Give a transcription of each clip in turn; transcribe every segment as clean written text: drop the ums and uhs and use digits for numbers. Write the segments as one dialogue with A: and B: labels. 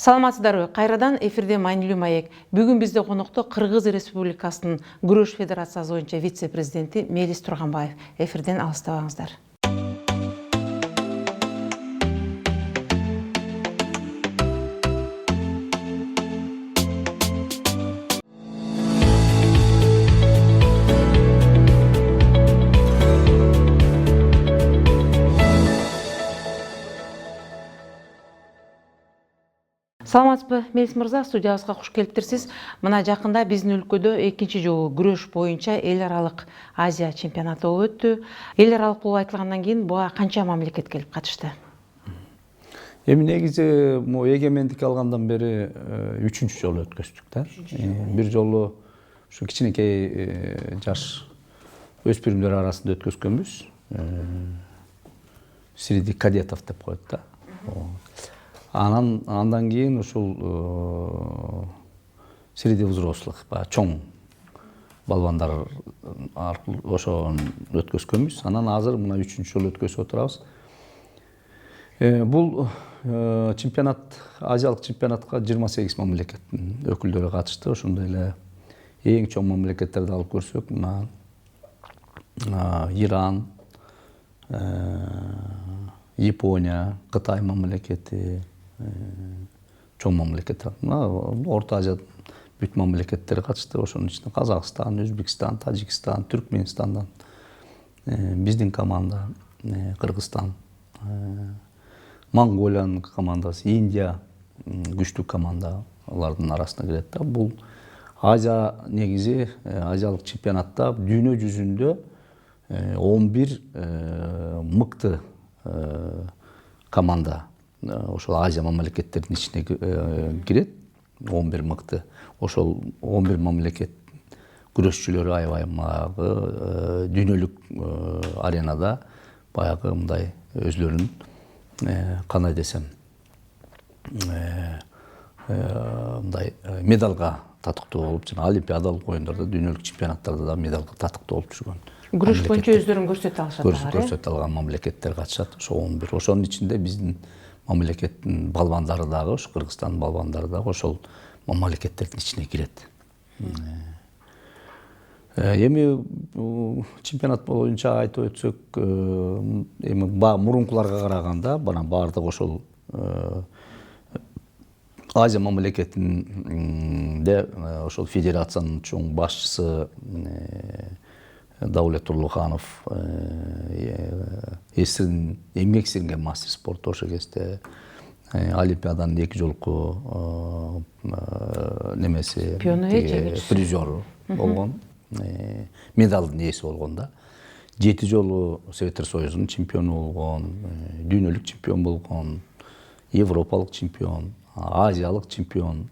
A: Саламатсыздарбы? Кайрадан эфирде Майнилүү маек. Бүгүн бизде конокто Кыргыз Республикасынын күрөш федерациясы боюнча вице-президенти Мелис Турганбаев. Эфирден алыстабаңыздар. Саламатсызбы, Мелис мырза, студиябызга куш келиптирсиз. Мына жакында биздин өлкөдө экинчи жолу күрөш боюнча эл аралык Азия чемпионаты болуп өттү. Эл аралык болуп айтылгандан кийин буга канча мамлекет келип катышты?
B: Эми негизи эгемендик алгандан бери 3-чү жолу өткөздүк да. Бир жолу ушу кичинекей жаш өспүрүмдөр арасында өткөзгөнбүз. Среди кадетов деп коет да. Андан кийин ушул среди взрослых, чоң балбандар аркылуу ошону өткөзгөнбүз. Анан азыр мына 3-чү жолу өткөзүп отурабыз. Бул чемпионат, Азиялык чемпионатка 28 мамлекеттин өкүлдөрү катышты. Ошондой эле эң чоң мамлекеттерди алып көрсөк, мына Иран, Япония, Кытай мамлекети, чоң мамлекеттер. Орто Азия бүт мамлекеттери катышты. Ошонун ичинде Казакстан, Өзбекстан, Тажикстан, Түркменистандан биздин команда, Кыргызстан, Монголиянын командасы, Индия күчтүү команда алардын арасына кирет да. Бул Азия негизи Азиялык чемпионатта дүйнө жүзүндө 11 мыкты команда ошол Азия мамлекеттеринин ичине кирет. 11 мыкты. Ошол 11 мамлекет күрөшчүлөрү аябай дүйнөлүк аренада баягы мындай өзлөрүнүн кандай десем мындай медалга татыктуу болуп, жана олимпиадалык оюндарда, дүйнөлүк чемпионаттарда да медалга татыктуу болуп жүргөн.
A: Күрөш боюнча өздөрүн көрсөтө алышат.
B: Көрсөтө алган мамлекеттер катышат. Ошо 11. Ошонун ичинде биздин мамлекеттин балбандары дагы, ушу Кыргызстандын балбандары дагы ошол мамлекеттердин ичине кирет. Эми чемпионат боюнча айтып өтсөк, эми мурункуларга караганда бана баардык ошол Азия мамлекетинде ошол федерациянын чоң башчысы Даулет Турлуханов эмгек сиңирген мастер спорту ошол кезде олимпиаданын 2 жолку немеси призеру болгон, медалдын ээси болгон да. 7 жолу Советтер Союзунун чемпиону болгон, дүйнөлүк чемпион болгон, европалык чемпион, азиялык чемпион,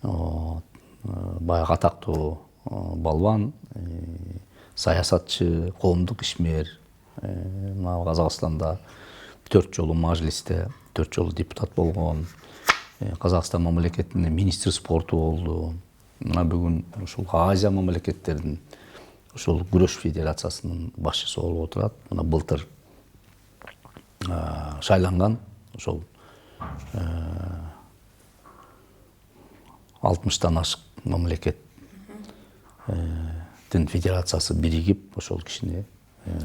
B: баягы атактуу балбан, саясатчы, коомдук ишмер. Казакстанда 4 жолу мажлисте, 4 жолу депутат болгон, Казакстан мамлекетинин министр спорту болду. Мына бүгүн ушул Азия мамлекеттеринин ушул күрөш федерациясынын башчысы болуп отурат. Мына былтыр шайланган ошол 60-тан ашык мамлекеттин федерациясы биригип ошол кишини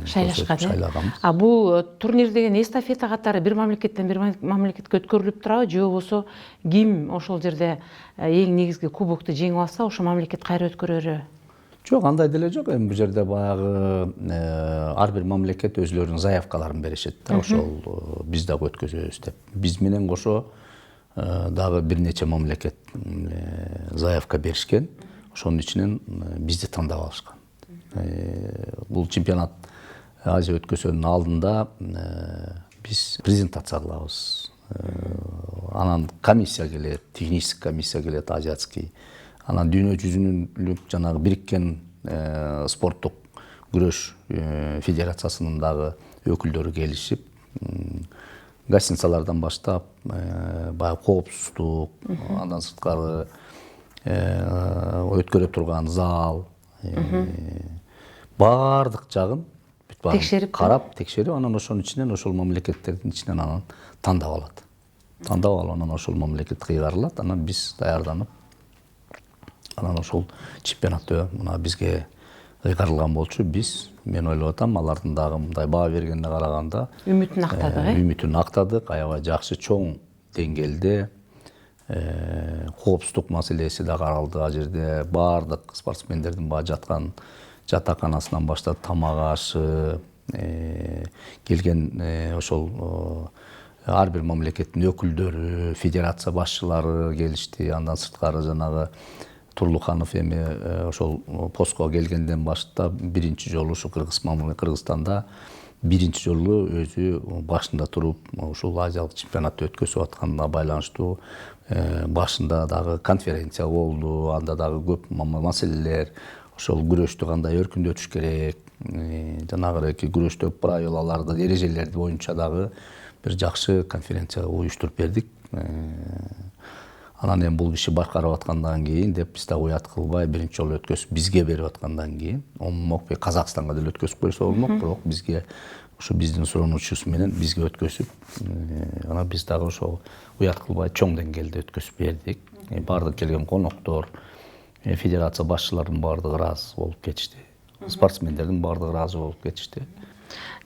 B: шайлаганбыз.
A: Бул турнир деген эстафета катары бир мамлекеттен бир мамлекетке өткөрүлүп турабы, же болбосо ким ошол жерде эң негизги кубокту жеңип алса, ошол мамлекет кайра өткөрөрү?
B: Жок, андай деле жок. Эми бул жерде баягы ар бир мамлекет өзлөрүнүн заявкаларын беришет да, ошол биз дагы өткөзөбүз деп. Биз менен кошо дагы бир нече мамлекет заявка беришкен. Ошонун ичинен бизди тандап алышкан. Бул чемпионат Азия өткөзүүнүн алдында биз презентация кылабыз. Анан комиссия келет, технический комиссия келет, азиатский. Анан дүйнө жүзүнүн жанагы бириккен спорттук күрөш федерациясынын дагы өкүлдөрү келишип, гостиницалардан баштап, баягы коопсуздук, андан сырткары өткөрө турган зал, баардык жагын
A: текшерип
B: карап, текшерип, анан ошонун ичинен ошол мамлекеттердин ичинен анан тандап алат. тандап алып анан ошол мамлекет кыйгарылат, анан биз даярданып анан ошол чемпионатта мына бизге кыйгарылган болчу. Мен ойлоп атам, алардын дагы мындай баа бергенине караганда
A: үмүтүн актадык,
B: үмүтүн актадык, аябай жакшы чоң деңгээлде коопсуздук маселеси да каралды. Ал жерде баардык спортсмендердин жаткан жатаканасынан баштап тамак ашы келген ошол ар бир мамлекеттин өкүлдөрү, федерация башчылары келишти. Андан сырткары жанагы Турлуханов эми ошол постко келгенден баштап биринчи жолу ушу Кыргызстанда биринчи жолу өзү башында туруп ушул азиялык чемпионатты өткөзүп атканына байланыштуу башында дагы конференция болду. Анда дагы көп маселелер, ошол күрөштү кандай өркүндөтүш керек, жанагы күрөштөгү правилаларды, эрежелерди боюнча дагы бир жакшы конференция уюштуруп бердик. Анан эми бул киши башкарып аткандан кийин деп биз дагы уят кылбай биринчи жолу өткөзүп бизге берип аткандан кийин мокпей Казакстанга деле өткөзүп койсо болмок, бирок бизге ушу биздин суроонучусу менен бизге өткөзүп, анан биз дагы ошол уят кылбай чоң деңгээлде өткөзүп бердик. Баардык келген коноктор, федерация башчыларынын баардыгы ыраазы болуп кетишти. Спортсмендердин баардыгы ыраазы болуп кетишти.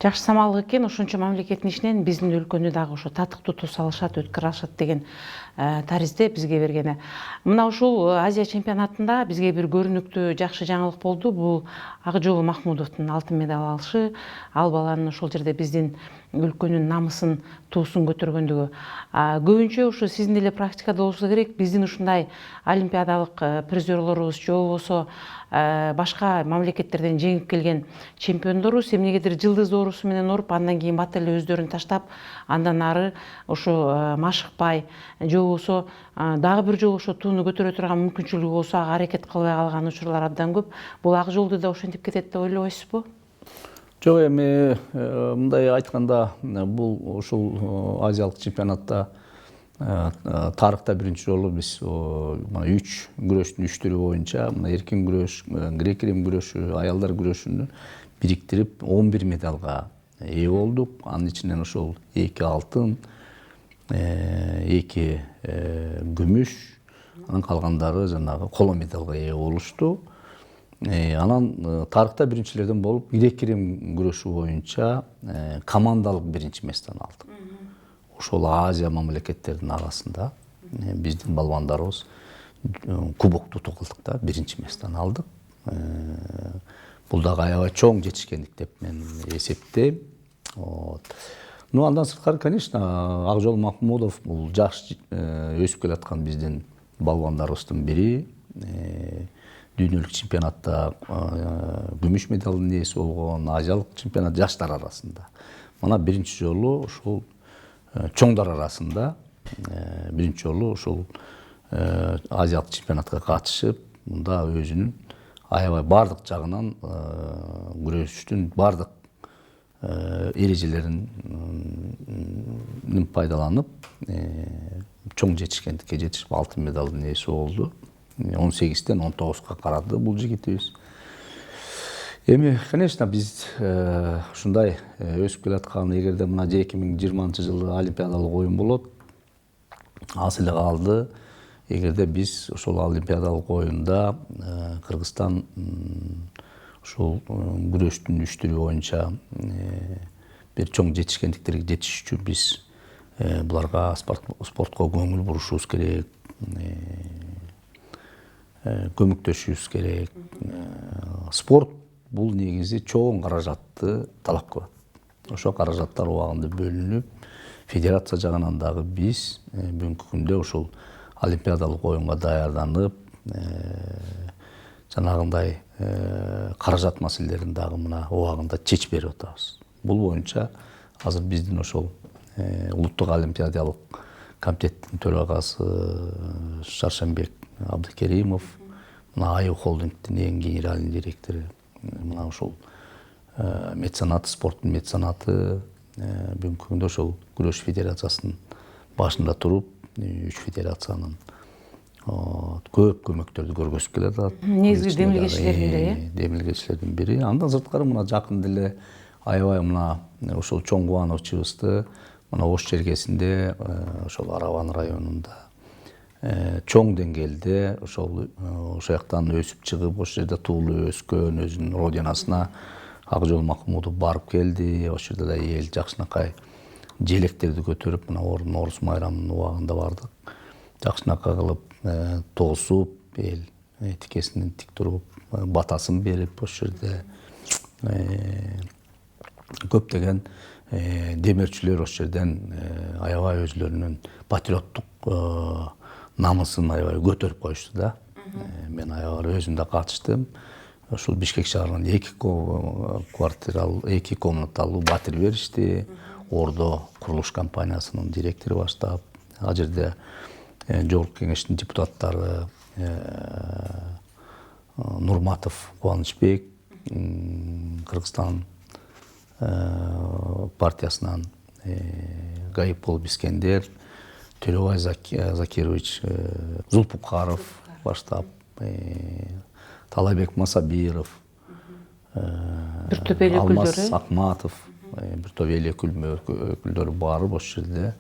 A: Жакшы самалдык экен, ошончо мамлекеттин ичинен биздин өлкөнү дагы ошо татыктуу туз алышат, өткөрө алышат деген таризде бизге бергени. Мына ушул Азия чемпионатында бизге бир көрүнүктүү жакшы жаңылык болду. Бул Акжолу Махмудовдун алтын медаль алышы, ал баланын ошол жерде биздин өлкөнүн намысын, туусун көтөргөндүгү. Көбүнчө ушу сиздин эле практикада болсо керек, биздин ушундай олимпиадалык призерлорубуз же болбосо башка мамлекеттерден жеңип келген чемпиондорубуз эмнегедир жылдыз оорусу менен ооруп, андан кийин бат эле өздөрүн таштап, андан ары ошо машыкпай же болбосо дагы бир жолу ошо тууну көтөрө турган мүмкүнчүлүгү болсо ага аракет кылбай калган учурлар абдан көп. Бул ак жолду да ошентип кетет деп ойлобойсузбу?
B: Жок, эми мындай айтканда, бул ушул азиялык чемпионатта тарыхта биринчи жолу биз 3 күрөштүн 3 түрү боюнча эркин күрөш, грек-рим күрөшү, аялдар күрөшүнү бириктирип 11 медалга ээ болдук. Анын ичинен ошол 2 алтын, 2 күмүш, анан калгандары жанагы коло медалга ээ болушту. Анан тарыхта биринчилерден болуп грек-рим күрөшү боюнча командалык биринчи месттен алдык. Ошол Азия мамлекеттердин арасында биздин балбандарыбыз кубокту утуп кылдык да, биринчи месттен алдык. Бул дагы аябай чоң жетишкендик деп мен эсептейм. Андан сырткары, конечно, Акжол Махмудов бул жакшы өсүп келаткан биздин балбандарыбыздын бири. Дүйнөлүк чемпионатта күмүш медалдын ээси болгон, азиялык чемпионат жаштар арасында. Мына биринчи жолу ушул чоңдар арасында биринчи жолу ушул азиялык чемпионатка катышып, мында өзүнүн аябай бардык жагынан күрөштүн бардык эрежелерин пайдаланып чоң жетишкендикке жетишип алтын медалдын ээси болду. 18-тен 19-га карады бул жигитибиз. Эми, конечно, биз ушундай өсүп келаткан, эгерде мына 2020-жылы олимпиадалык оюн болот, аз эле калды. Эгерде биз ошол олимпиадалык оюнда Кыргызстан ушул күрөштүн 3 түрү боюнча бир чоң жетишкендиктерге жетиш үчүн биз буларга спортко көңүл бурушубуз керек, көмөктөшүбүз керек. Спорт бул негизи чоң каражатты талап кылат. Ошо каражаттар убагында бөлүнүп, федерация жагынан дагы биз бүгүнкү күндө ушул олимпиадалык оюнга даярданып, жанагындай каражат маселелерин дагы мына убагында чечип берип атабыз. Бул боюнча азыр биздин ошол улуттук олимпиадалык комитеттин төрагасы Шаршенбек Абдыкеримов, мына АЮ холдингдин эң генеральный директору, мына ошол меценаты, спорттун меценаты бүгүнкү күндө ошол күрөш федерациясынын башында туруп, 3 федерациянын көп көмөктөрдү көргөзүп келатат.
A: Негизги демилгечилердин
B: демилгечилердин бири. Андан сырткары мына жакында эле аябай мына ошол чоң кубанычыбызды мына Ош жергесинде ошол Араван районунда чоң деңгээлде ошол жактан өсүп чыгып ошол жерде туулуп өскөн, өзүнүн родинасына Акжол Макмудов барып келди. Ошол жерде да эл жакшынакай желектерди көтөрүп, мына Нооруз майрамынын убагында бардык. Жакшынакай кылып тоосуп, эл тикесинен тик туруп, батасын берип, ошол жерде көптөгөн демөөрчүлөр ошол жерден аябай өзлөрүнүн патриоттук намысын аябай көтөрүп коюшту да. Мен аябай өзүм да катыштым. Ошол Бишкек шаарынан 2 комнаталуу батир беришти. Ордо курулуш компаниясынын директору баштап, ал жерде жогорку кеңештин депутаттары Нурматов Кубанычбек, Кыргызстан партиясынан Гайыпол Бискендер, Төлөбай Закирович Зулпукаров баштап, Талайбек Масабиров, Алмаз Акматов, бир топ эл өкүлдөрү барып ошол жерде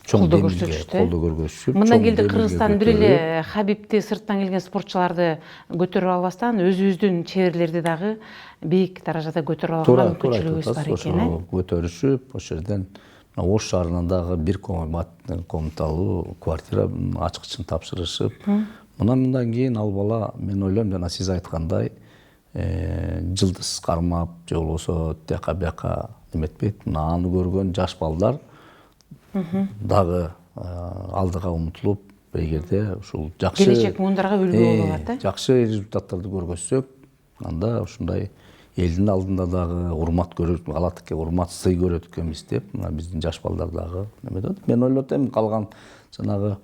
B: чоң колдоо көрсөтүшүп.
A: Мындан келди Кыргызстан бир эле Хабибти, сырттан келген спортчуларды көтөрүп албастан өзүбүздүн чеберлерди дагы бийик даражада көтөрүп алган мүмкүнчүлүгүбүз бар экен.
B: Көтөрүшүп ошол жерден Ош шаарынан дагы 1 комнаталуу квартира ачкычын тапшырышып, мындан кийин ал бала, мен ойлойм, жана сиз айткандай, жылдыз кармап, же болбосо тияка бияка эметпейт. Мына аны көргөн жаш балдар дагы алдыга умтулуп, эгерде ушул жакшы
A: келечек муундарга үлгү болуп алат,
B: жакшы результаттарды көргөзсөк, анда ушундай элдин алдында дагы урмат көрөт, алатыке урмат сый көрөт экенбиз деп, мына биздин жаш балдар дагы эметет. Мен ойлоп атам, калган жанагы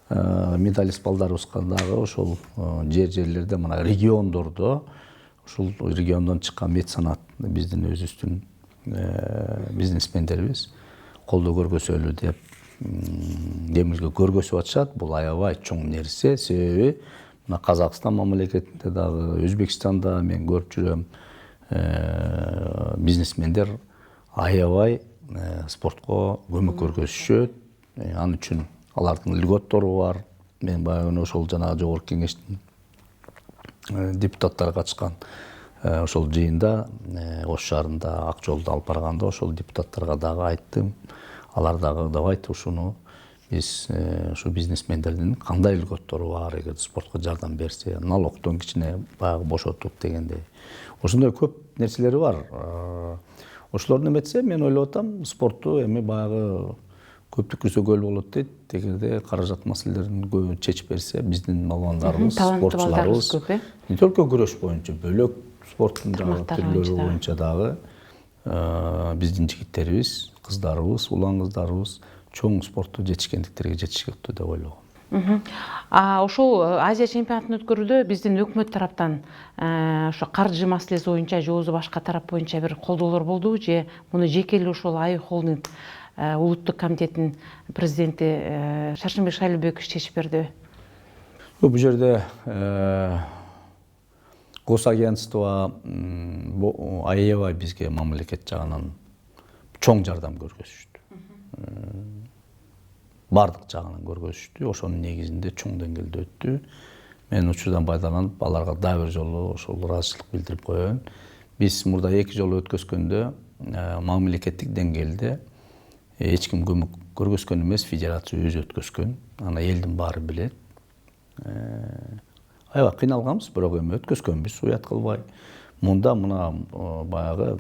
B: медалист балдарыбызга дагы ошол жерлерде, мына региондордо, ушул региондон чыккан меценат биздин өзүбүздүн бизнесмендерибиз колдоо көргөзөлү деп демилге көргөзүп атышат. Бул аябай чоң нерсе, себеби мына Казакстан мамлекетинде дагы, Өзбекстанда мен көрүп жүрөм, бизнесмендер аябай спортко көмөк көргөзүшөт. Ал үчүн алардын льготтору бар. Мен баягы ошол жана жогорку кеңештин депутаттары катышкан ошол жыйында Ош шаарында Акжолду алып барганда ошол депутаттарга дагы айттым. Алар дагы давайте ушуну биз ушу бизнесмендердин кандай льготтору бар, эгер спортко жардам берсе, налогтон кичине баягы бошотуп дегендей. Ошондой көп нерселери бар. Ошолорду эметсе, мен ойлоп атам, спортту эми баягы көптүк күзөгөл болот дейт. Эгерде каражат маселелерин чечип берсе, биздин балбандарыбыз, спортчуларыбыз не только күрөш боюнча, бөлөк спорттун түрлөрү боюнча дагы биздин жигиттерибиз, кыздарыбыз, улан кыздарыбыз чоң спортту жетишкендиктерге жетишет деп ойлойм.
A: Ошол Азия чемпионатын өткөрүүдө биздин өкмөт тараптан ошо каржы маселеси боюнча же болбосо башка тарап боюнча бир колдоолор болдубу, же муну жеке эле ошол АИ холдинг улуттук комитетинин президенти Шаршенбек Шайлообекович чечип бердиби?
B: Бул жерде госагентство аябай бизге мамлекет жагынан чоң жардам көргөзүштү. Бардык жагынан көргөзүштү. Ошонун негизинде чоң деңгээлде өттү. Мен учурдан пайдаланып, аларга дагы бир жолу ошол ыраазычылык билдирип коеюн. Биз мурда 2 жолу өткөзгөндө мамлекеттик деңгээлде эч ким көмөк көргөзгөн эмес, федерация өзү өткөзгөн. Аны элдин баары билет. Аябай кыйналганбыз, бирок эми өткөзгөнбүз, уят кылбай. Мында мына баягы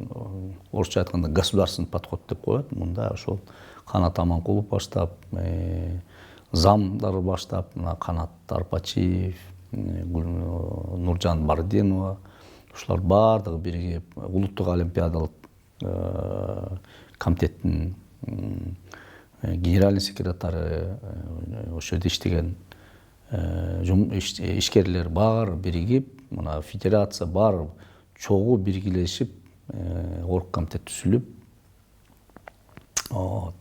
B: орусча айтканда государственный подход деп коет. Мында ошол Канат Аманкулов баштап, замдары баштап, мына Канат Арпачиев, Нуржан Бардинова, ушулар бардыгы биригип улуттук олимпиадалык комитеттин генеральный секретары, ошол жерде иштеген ишкерлер бар биригип, мына федерация бар чогуу биргелешип орг комитет түзүлүп,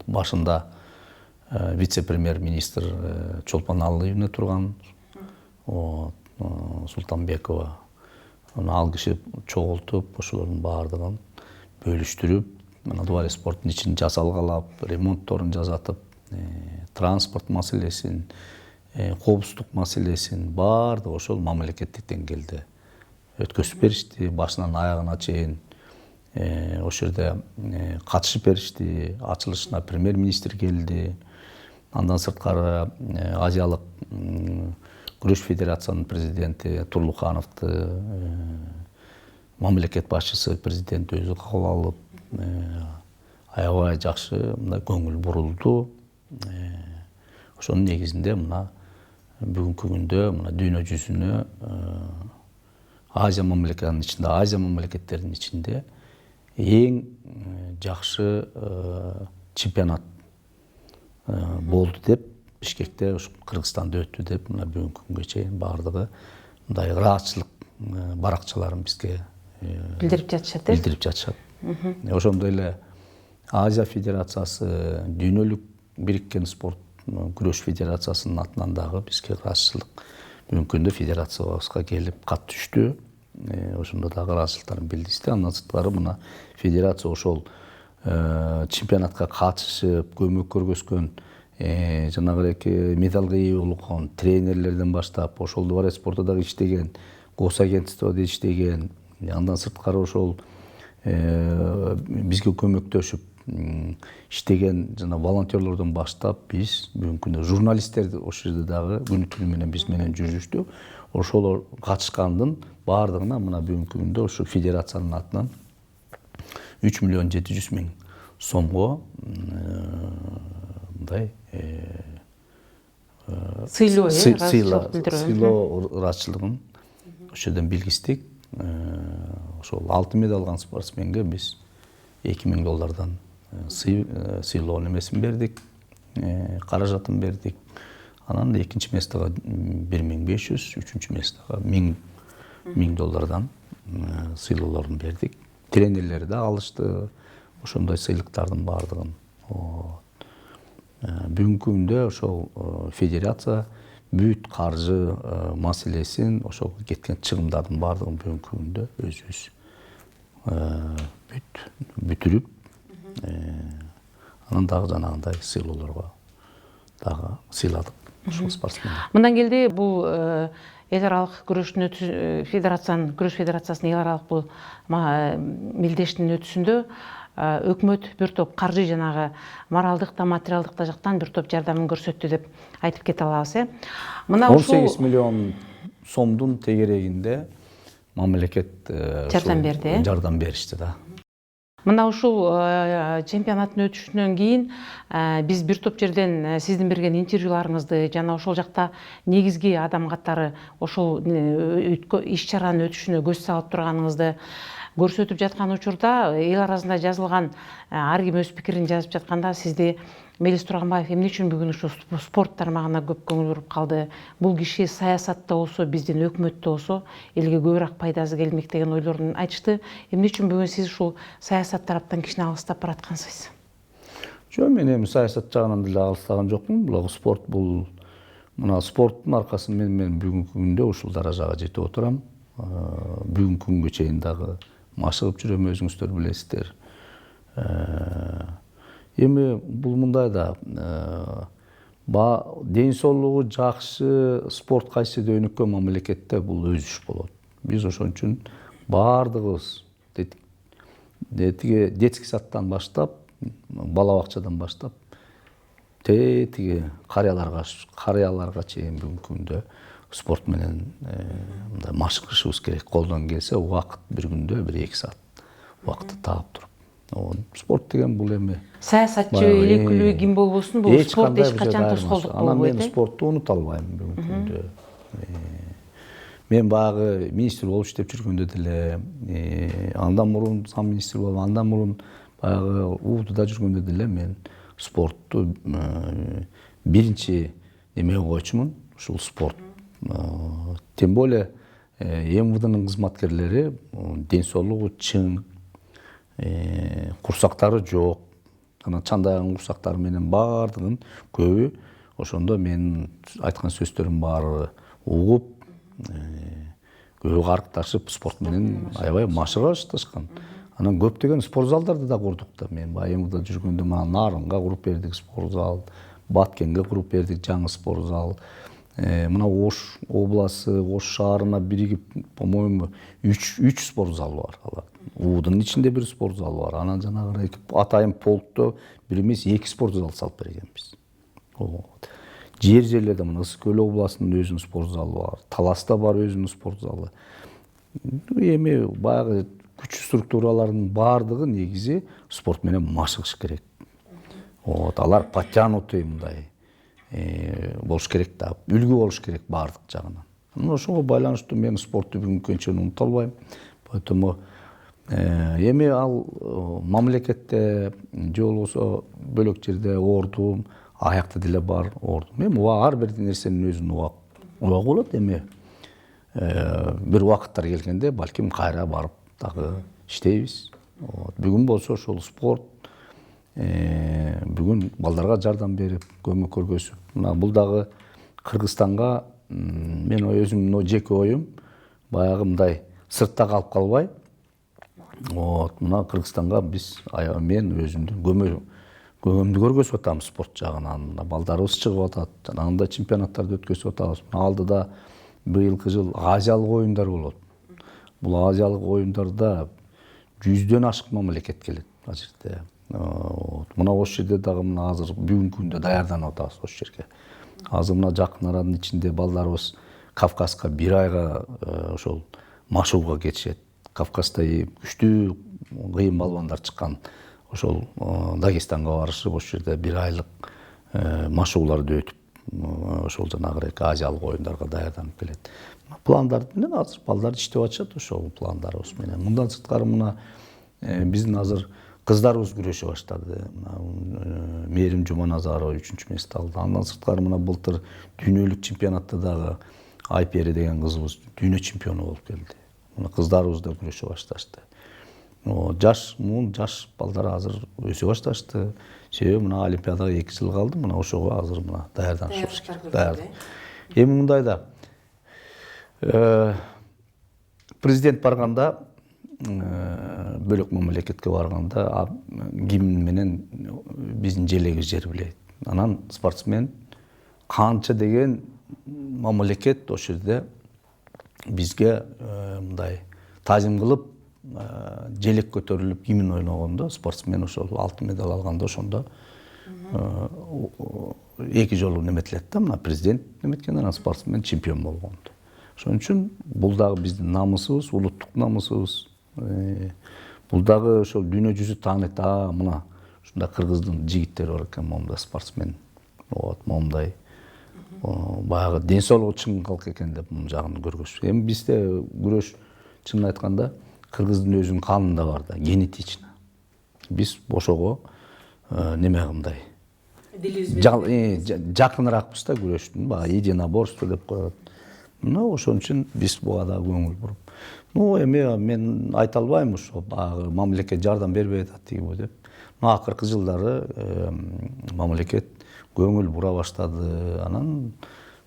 B: башында вице-премьер-министр Чолпон Алыевна турган, Султанбекова. Ал киши чогултуп, ошолордун баардыгын бөлүштүрүп, мына дубарес спорттун ичин жасалгалап, ремонтторун жасатып, транспорт маселесин, коопсуздук маселесин баардыгы ошол мамлекеттик деңгээлде өткөзүп беришти, башынан аягына чейин ошол жерде катышып беришти. Ачылышына премьер-министр келди. Андан сырткары Азиялык күрөш федерациянын президенти Турлукановду мамлекет башчысы президент өзү кабыл алып, аябай жакшы мындай көңүл бурулду. Ошонун негизинде мына бүгүнкү күндө мына дүйнө жүзүнө Азия мамлекеттеринин ичинде, Азия мамлекеттеринин ичинде эң жакшы чемпионат болду деп, Бишкекте, Кыргызстанда өттү деп, мына бүгүнкү күнгө чейин баардыгы мындай ыраатчылык баракчаларын бизге
A: билдирип жатышат.
B: Билдирип жатышат. Ошондой эле Азия федерациясы, дүйнөлүк бириккен спорт күрөш федерациясынын атынан дагы бизге ыраатчылык бүгүнкү күндө федерациябызга келип кат түштү. Ошондо дагы ыраатчылыктарын билдиришти. Андан сырткары мына федерация ошол чемпионатка катышып көмөк көргөзгөн, жанагы эле медалга ээ болгон тренерлерден баштап, ошол дубарес спортто дагы иштеген, госагентстводо иштеген, андан сырткары ошол бизге көмөктөшүп иштеген жана волонтерлордон баштап биз бүгүнкү күндө журналисттер ошол жерде дагы күнү түнү менен биз менен жүрүштү. Ошол катышкандын баардыгына мына бүгүнкү күндө ошо федерациянын атынан 3 миллион 700 миң сомго мындай сыйлоо ыраатчылыгын ошол жерден билгиздик. Ошол алтын медаль алган спортсменге биз $2000 сыйлоо немесин бердик, каражатын бердик. Анан экинчи местага $1500, үчүнчү местага $1000 сыйлоолорун бердик. Тренерлер да алышты ошондой сыйлыктардын баардыгын. Бүгүнкү күндө ошол федерация бүт каржы маселесин, ошол кеткен чыгымдардын баардыгын бүгүнкү күндө өзүбүз бүтүрүп, анан дагы жанагындай сыйлоолорго дагы сыйладык ушул спортсмендер.
A: Мындан келди бул эл аралык күрөштүн федерациянын, күрөш федерациясынын эл аралык бул мелдештин өтүшүндө өкмөт бир топ каржы жанагы моралдык да материалдык да жактан бир топ жардамын көрсөттү деп айтып кете алабыз. Мына
B: 18 миллион сомдун тегерегинде мамлекет жардам беришти да.
A: Мына ушул чемпионаттын өтүшүнөн кийин биз бир топ жерден сиздин берген интервьюларыңызды жана ошол жакта негизги адам катары ошол иш чаранын өтүшүнө көз салып турганыңызды көрсөтүп жаткан учурда эл арасында жазылган ар ким өз пикирин жазып жатканда сизди Мелис Турганбаев эмне үчүн бүгүн ушу спорт тармагына көп көңүл буруп калды? Бул киши саясатта болсо, биздин өкмөттө болсо элге көбүрөөк пайдасы келмек деген ойлорун айтышты. Эмне үчүн бүгүн сиз ушул саясат тараптан кичине алыстап бараткансыз?
B: Жок, мен эми саясат жагынан деле алыстаган жокмун. Бул спорт, бул мына спорттун аркасында мен бүгүнкү күндө ушул даражага жетип отурам. Бүгүнкү күнгө чейин дагы машыгып жүрөм, өзүңүздөр билесиздер. Эми бул мындай да ден соолугу жакшы спорт кайсы дөйнөккө мамлекетте бул өсүш болот. Биз ошон үчүн баардыгыбыз детский садтан баштап, бала бакчадан баштап тиги карыяларга чейин бүгүнкү күндө спорт менен мындай машыгышыбыз керек. Колдон келсе убакыт бир күндө 1-2 саат убакытты таап туруп. Спорт деген бул эми
A: саясатчы, элеклүү ким болбосун, бул спорт эч качан тоскоолдук болбойт.
B: Анан мен спортту унута албайм бүгүнкү күндө. Мен багы министр болуп иштеп жүргөндө деле, андан мурун зам министр болуп, андан мурун баягы УУДда жүргөндө деле мен спортту биринчи неме койчумун, ушул спорт. Тем более МВДнын кызматкерлери ден соолугу чың, курсактары жок. Анан чандаган курсактары менен баардыгын көбү ошондо менин айткан сөздөрүм баары угуп, көбү карыкташып спорт менен аябай машыга башташкан. Анан көптөгөн спорт залдарды да курдук да. Мен Байымда жүргөндө мына Нарынга куруп бердик спорт зал, Баткенге куруп бердик жаңы спорт зал. Мына Ош обласы, Ош шаарына биригип, по-моему, 3 спорт зал бар. Уудун ичинде бир спорт зал бар. Анан жанагы атайын полкто бир эмес 2 спорт зал салып бергенбиз. Жерлерде мына Ысык Көл областынын өзүнүн спорт залы бар. Таласта бар өзүнүн спорт залы. Эми баягы күч структураларынын баардыгы негизи спорт менен машыгыш керек. Алар подтянутый мындай болуш керек да, үлгү болуш керек баардык жагынан. Ошого байланыштуу мен спорту бүгүнкү күнгө чейин унута албайм. Поэтому эми ал мамлекетте же болбосо бөлөк жерде ордум, аякта деле бар ордум. Эми ар бир нерсенин өзүнүн убагы болот. Эми бир убакыттар келгенде балким кайра барып дагы иштейбиз. Бүгүн болсо ошол спорт бүгүн балдарга жардам берип, көмөк көргөзүп, мына бул дагы Кыргызстанга мен өзүмдүн жеке оюм баягы мындай сыртта калып калбай, мына Кыргызстанга биз мен өзүмдүн көмөгүмдү көргөзүп атам спорт жагынан. Балдарыбыз чыгып атат, жанагындай чемпионаттарды өткөзүп атабыз. Алдыда быйылкы жыл Азиялык оюндар болот. Бул Азиялык оюндарда 100дөн ашык мамлекет келет ал жерде. Мына ош жерде дагы мына азыр бүгүнкү күндө даярданып атабыз ош жерге. Азыр мына жакын аранын ичинде балдарыбыз Кавказга 1 айга ошол машыгууга кетишет. Кавказда күчтүү кыйын балбандар чыккан. Ошол Дагестанга барышып, ош жерде 1 айлык машыгууларды өтүп, ошол жанагы Азиялык оюндарга даярданып келет. Пландар менен азыр балдар иштеп атышат ошол пландарыбыз менен. Мындан сырткары мына биздин азыр кыздарыбыз күрөшө баштады. Мээрим Жуманазарова 3-месте алды. Андан сырткары мына былтыр дүйнөлүк чемпионатта дагы Айпери деген кызыбыз дүйнө чемпиону болуп келди. Мына кыздарыбыз да күрөшө башташты. Жаш балдар азыр өсө башташты. Себеби мына Олимпиадага 2 жыл калды. Мына ошого азыр мына даярданышыбыз керек. Эми мындай да президент барганда, бөлөк мамлекетке барганда гимн менен биздин желегибиз жербилейт. Анан спортсмен канча деген мамлекет ош жерде бизге мындай тазим кылып желек көтөрүлүп гимн ойногондо спортсмен ошол алтын медаль алганда ошондо 2 жолу неметилет да, мына президент неметкен, анан спортсмен чемпион болгондо. Ошон үчүн бул дагы биздин намысыбыз, улуттук намысыбыз. Бул дагы ошол дүйнө жүзү таанайт. Мына ушундай кыргыздын жигиттери бар экен, момундай спортсмен. Момундай баягы ден соолугу чың калк экен деп мун жагын көргөзүп. Эми бизде күрөш чынын айтканда кыргыздын өзүнүн канында бар да, генетично. Биз ошого неме мындай жакыныраакпыз да күрөштүн, баягы единоборство деп коет. Ошон үчүн биз буга да көңүл буруп. Эми мен айта албайм ошо баягы мамлекет жардам бербей атат тиги деп. Акыркы жылдары мамлекет көңүл бура баштады. Анан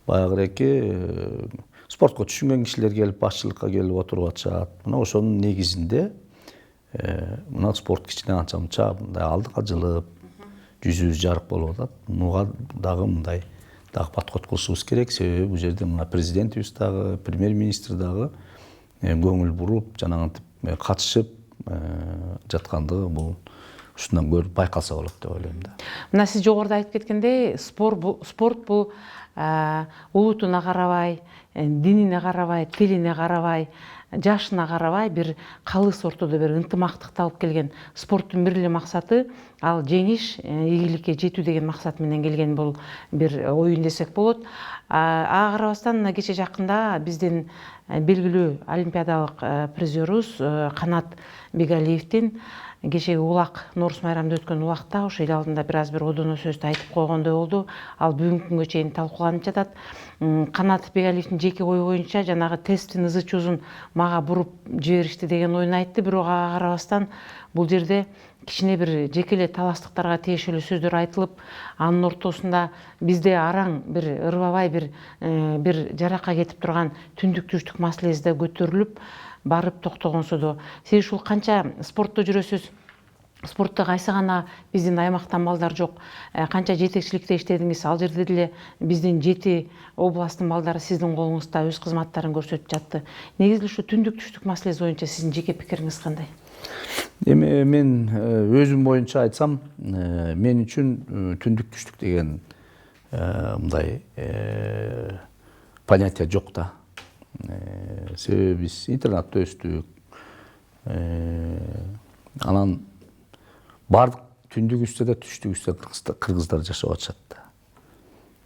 B: баягы спортко түшүнгөн кишилер келип, башчылыкка келип отуруп атышат. Мына ошонун негизинде мына спорт кичине анча мынча мындай алдыга жылып, жүзүбүз жарык болуп атат. Муга дагы мындай дагы подход кылышыбыз керек. Себеби бул жерде мына президентибиз дагы, премьер-министр дагы көңүл буруп, жанагынтип катышып жаткандыгы бул ушундан көрүп байкалса болот деп ойлойм да.
A: Мына сиз жогоруда айтып кеткендей, спорт бул улутуна карабай, динине карабай, тилине карабай, жашына карабай бир калыс ортодо бир ынтымактыкты алып келген. Спорттун бир эле максаты ал жеңиш, ийгиликке жетүү деген максат менен келген бул бир оюн десек болот. Ага карабастан мына кече жакында биздин белгилүү олимпиадалык призерубуз Канат Бегалиевдин кечеги улак, Норус майрамда өткөн улакта ошол эл алдында бир аз бир одоно сөздү айтып койгондой болду. Ал бүгүнкү күнгө чейин талкууланып жатат. Канат Бегалиевдин жеке ою боюнча жанагы тесттин ызы-чузун мага буруп жиберишти деген оюн айтты. Бирок ага карабастан бул жерде кичине бир жеке эле таластыктарга тиешелүү сөздөр айтылып, анын ортосунда бизде араң бир ырбабай бир жаракка кетип турган түндүк түштүк маселеси да көтөрүлүп, барып токтогонсуду. Сиз ушул канча спортто жүрөсүз? Спортто кайсы гана биздин аймактан балдар жок. Канча жетекчиликте иштедиңиз, ал жерде деле биздин 7 областтын балдары сиздин колуңузда өз кызматтарын көрсөтүп жатты. Негизи ушу түндүк түштүк маселеси боюнча сиздин жеке пикириңиз кандай?
B: Эми мен өзүм боюнча айтсам, мен үчүн түндүк түштүк деген мындай понятие жок да. Себеби биз интернатта өстүк. Анан бардык түндүгүбүздө да түштүгүбүздө кыргыздар жашап атышат да.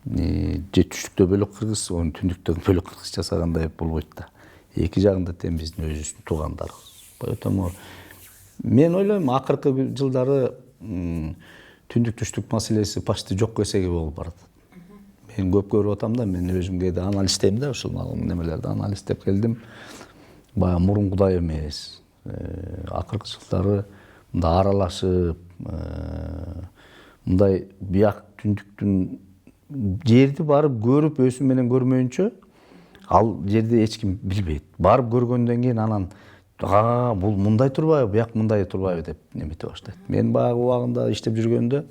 B: Же түштүктө бөлөк кыргыз, түндүктө бөлөк кыргыз жасагандай болбойт да. Эки жагында тең биздин өзүбүздүн туугандар. Поэтому мен ойлойм, акыркы жылдары түндүк түштүк маселеси почти жок десеге болуп барат. Мен көп көрүп атам да, мен өзүм кээде анализдейм да, ушул немелерди анализдеп келдим. Баягы мурункудай эмес. Акыркы жылдары мындай аралашып, мындай бияк түндүктүн жерди барып көрүп, өзү менен көрмөйүнчө, ал жерди эч ким билбейт. Барып көргөндөн кийин анан бул мындай турбайбы, бияк мындай турбайбы деп немете баштайт. Мен баягы убагында иштеп жүргөндө,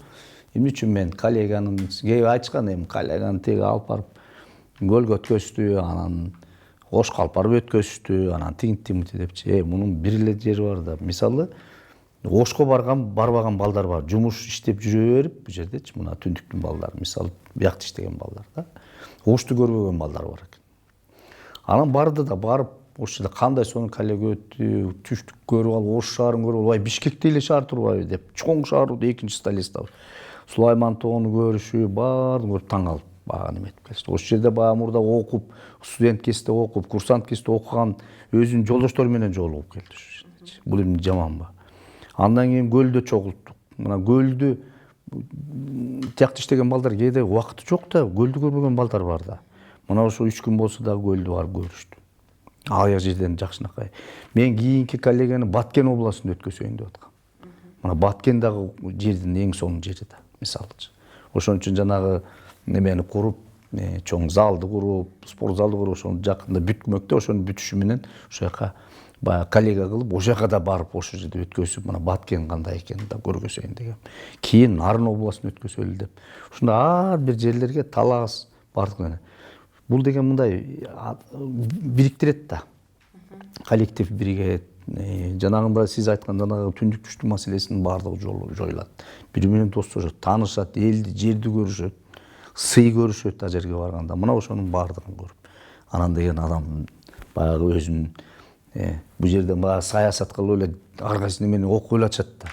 B: эмне үчүн мен коллеганын, кээ айтышкан, эми коллеганы теги алып барып көлгө өткөздү, анан Ош калпарып өткөзүштү, анан тигинти депчи. Мунун бир эле жери бар да. Мисалы, Ошко барбаган балдар бар. Жумуш иштеп жүрө берип, бу жердечи, мына түндүктүн балдары, мисалы, биякта иштеген балдар да. Ошту көрбөгөн балдар бар экен. Анан барды да, барып, Ош жерде кандай сонун коллега өттү, түштүк көрүп алып, Ош шаарын көрүп алып, Бишкекте эле шаар турбайбы деп, чоң шаарды экинчи столицада. Сулайман тоону көрүшүп, баарын көрүп таң калып, бага неметип келишти. Ош жерде бага мурда окуп, студент кезде окуп, курсант кезде окуган өзүнүн жолдоштору менен жолугуп келди ушу жерде. Бул эмне жаманбы? Андан кийин көлдө чогулттук. Мына көлдү тиякта иштеген балдар кээде убакыты жок да, көлдү көрбөгөн балдар бар да. Мына ошо 3 күн болсо дагы көлдү барып көрүштү. Аяк жерден жакшынакай. Мен кийинки коллеганы Баткен областында өткөзөйүн деп аткам. Мына Баткен дагы жердин эң сонун жери да, мисалычы. Ошон үчүн жанагы немени куруп, чоң залды куруп, спорт залды куруп, ошону жакында бүткмөктө, ошонун бүтүшү менен ошол жака баягы коллега кылып, ошол жака да барып, ошол жерде өткөзүп, мына Баткен кандай экенин да көргөзөйүн дегем. Кийин Нарын областын өткөзөлү деп. Ушундай ар бир жерлерге талас бардык. Бул деген мындай бириктирет да. Коллектив биригет. Жанагында сиз айткан жанагы түндүк түштүк маселесинин баардыгы жоюлат. Бири менен достошот, таанышат, элди, жерди көрүшөт, сый көрүшөт а жерге барганда. Мына ошонун баардыгын көрүп. Анан деген адам баягы өзүнүн бу жерден баягы саясат кылып эле ар кайсы немени окуп эле атышат да.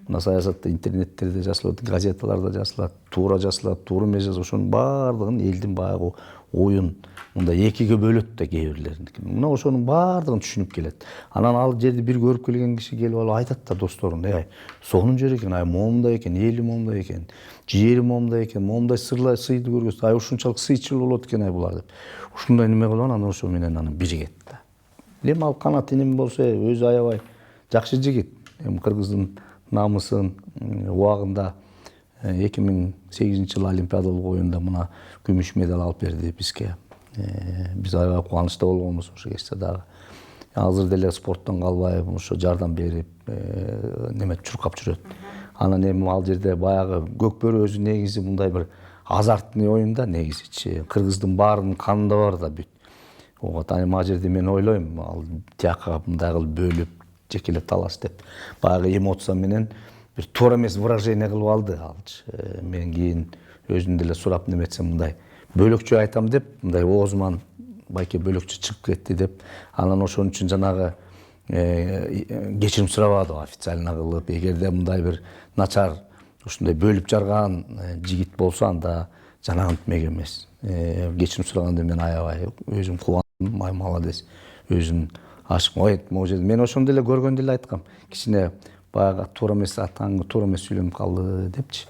B: Мына саясатта интернеттерде жазылат, газеталарда жазылат, туура эмес жазылат. Ошонун баардыгын элдин баягы оюн мындай экиге бөлөт да кээ бирлерин. Мына ошонун баардыгын түшүнүп келет. Анан ал жерди бир көрүп келген киши келип алып айтат да досторуна, сонун жер экен, момундай экен, эли момундай экен, жери момундай экен, момундай сыйды көргөз, ушунчалык сыйчыл болот экен булар деп. Ушундай неме кылып анан ошо менен анан биригет да. Эми ал канат инем болсо өзү аябай жакшы жигит. Эми кыргыздын намысын убагында 2008-жылы Олимпиадалык оюнда мына күмүш медаль алып берди бизге. Биз аябай кубанычта болгонбуз ошо кезде дагы. Азыр деле спорттон калбай ошо жардам берип, немет чуркап жүрөт. Анан эми ал жерде баягы көкбөрү өзү негизи мындай бир азартный оюн да негизичи. Кыргыздын баарынын канында бар да бүт. Эми ал жерде мен ойлойм, ал тияка мындай кылып бөлүп, жекелеп талаш деп, баягы эмоция менен бир туура эмес выражение кылып алды алчы. Мен кийин өзүм деле сурап неметсем мындай бөлөкчө айтам деп, мындай оозуман байке бөлөкчө чыгып кетти деп, анан ошон үчүн жанагы кечирим сурабады официально кылып, эгерде мындай бир начар ушундай бөлүп жарган жигит болсо анда жанагынтмек эмес. Кечирим сураганда мен аябай өзүм кубандым, молодец, өзүн ашык. Могу жерде мен ошондо эле көргөндө эле айткам, кичине баягы туура эмес атаңы туура эмес сүйлөнүп калды депчи.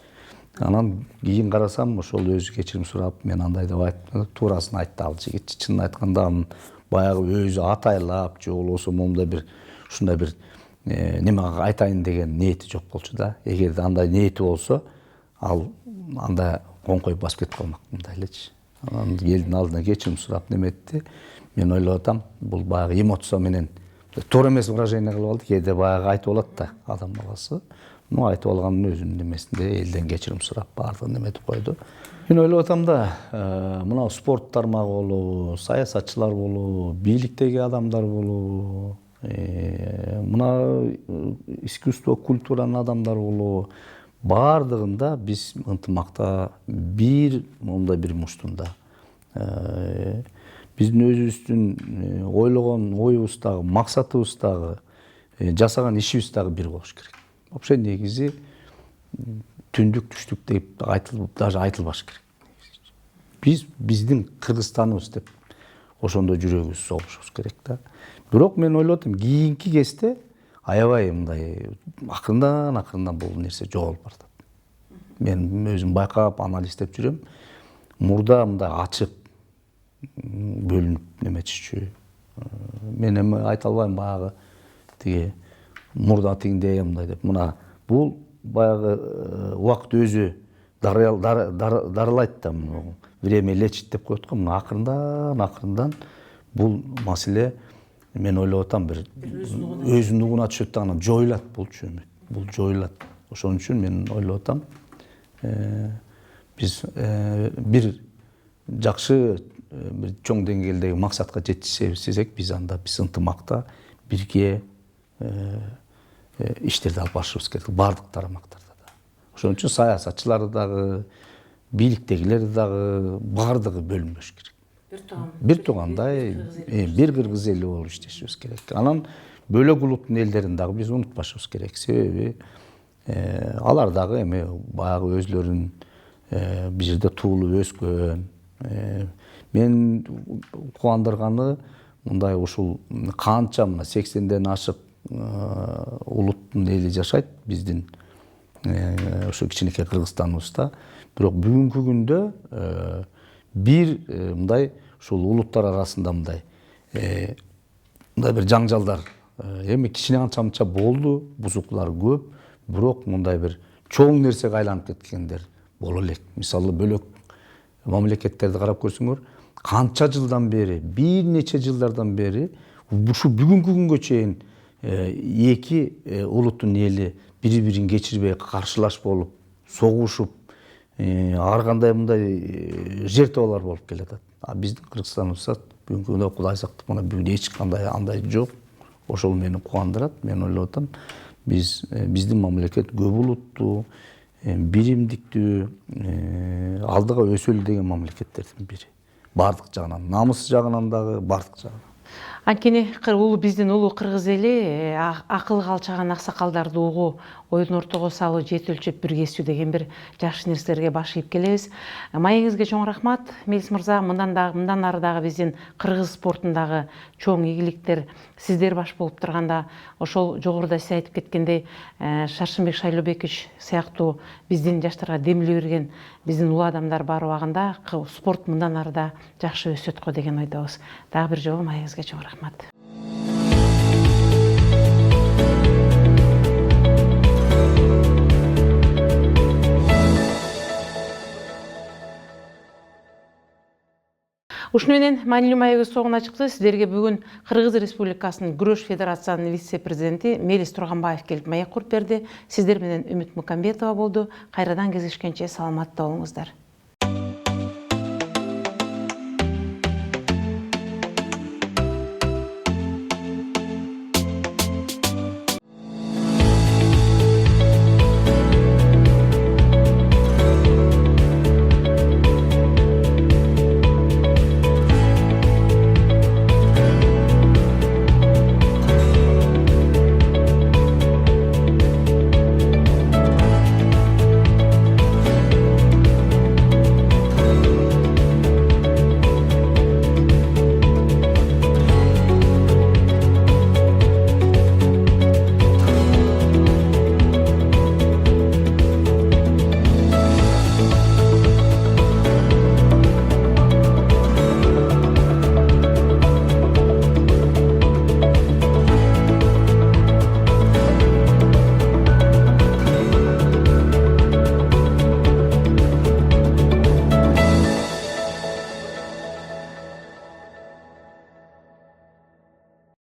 B: Анан кийин карасам, ошол өзү кечирим сурап, мен андай деп айттым, туурасын айтты ал жигит. Чынын айтканда анын баягы өзү атайлап, же болбосо момундай бир ушундай бир неме айтайын деген ниети жок болчу да. Эгерде андай ниети болсо, ал анда коңкой басып кетип калмак мындай элечи. Анан элдин алдына кечирим сурап неметти. Мен ойлоп атам, бул баягы эмоция менен туура эмес выражение кылып алды, кээде баягы айтып алат да адам баласы. Айтып алганын өзүнүн немесинде элден кечирим сурап баардыгын эметип койду. Мен ойлоп атам да, мына спорт тармагы болобу, саясатчылар болобу, бийликтеги адамдар болобу, мына искусство, культуранын адамдары болобу, баардыгында биз ынтымакта мондай бир муштунда биздин өзүбүздүн ойлогон оюбуз дагы, максатыбыз дагы, жасаган ишибиз дагы бир болуш керек. Вообще негизи түндүк түштүк деп даже айтылбаш керек. Биздин Кыргызстаныбыз деп ошондо жүрөгүбүз согушубуз керек да. Бирок мен ойлоп атам, кийинки кезде аябай мындай акырындан бул нерсе жоголуп баратат. Мен өзүм байкап, анализдеп жүрөм. Мурда мындай ачык бөлүнүп неметишчү. Мен эми айта албайм баягы тиги мурда тигиндей мындай деп. Мына бул баягы убакыт өзү дарылайт да, время лечит деп коет го. Мына акырындан бул маселе, мен ойлоп атам, бир өзүнүн угуна түшөт да, анан жоюлат болчу эми. Бул жоюлат. Ошон үчүн мен ойлоп атам, биз бир жакшы, бир чоң деңгээлдеги максатка жетишсек, биз ынтымакта бирге иштерди алып барышыбыз керек, баардык тарамактарда да. Ошон үчүн саясатчылар дагы, бийликтегилер дагы баардыгы бөлүнбөш керек. Бир туугандай, бир кыргыз эли болуп иштешибиз керек. Анан бөлөк улуттун элдерин дагы биз унутпашыбыз керек. Себеби алар дагы эми баягы өзлөрүнүн бир жерде туулуп өскөн. Мен кубандырганы мындай ушул канча мына 80ден ашык улуттун эли жашайт биздин ошо кичинекей Кыргызстаныбызда. Бирок бүгүнкү күндө бир мындай ушул улуттар арасында мындай бир жаңжалдар эми кичине анча болду, бузуклар көп, бирок мындай бир чоң нерсеге айланып кеткендер боло элек. Мисалы бөлөк мамлекеттерди карап көрсөңөр, канча жылдан бери, бир нече жылдардан бери ушу бүгүнкү күнгө чейин эки улуттун эли бири-бирин кечирбей каршылаш болуп, согушуп, ар кандай мындай жертвалар болуп келатат. А биздин Кыргызстаныбызда бүгүнкү күндө Кудай сактап, мына бүгүн эч кандай андай жок. Ошол мени кубандырат. Мен ойлоп атам, биздин мамлекет көп улуттуу, биримдиктүү, алдыга өсөлү деген мамлекеттердин бири. Бардык жагынан, намыс жагынан дагы, бардык жагынан.
A: Анткени биздин улуу кыргыз эли акылы калчаган аксакалдарды угуу, ойдун ортого салуу, жети өлчөп бир кесүү деген бир жакшы нерселерге баш ийип келебиз. Маегиңизге чоң рахмат, Мелис мырза. Мындан ары дагы биздин кыргыз спортундагы чоң ийгиликтер сиздер баш болуп турганда, ошол жогоруда сиз айтып кеткендей Шаршынбек Шайлообекович сыяктуу биздин жаштарга демиле берген биздин улуу адамдар бар убагында спорт мындан ары да жакшы өсөт го деген ойдобуз. Дагы бир жолу маегиңизге чоң рахмат. Ушуну менен маанилүү маегибиз соңуна чыкты. Сиздерге бүгүн Кыргыз Республикасынын күрөш федерациянын вице-президенти Мелис Турганбаев келип маек куруп берди. Сиздер менен Үмүт Мукамбетова болду. Кайрадан кездешкенче саламатта болуңуздар.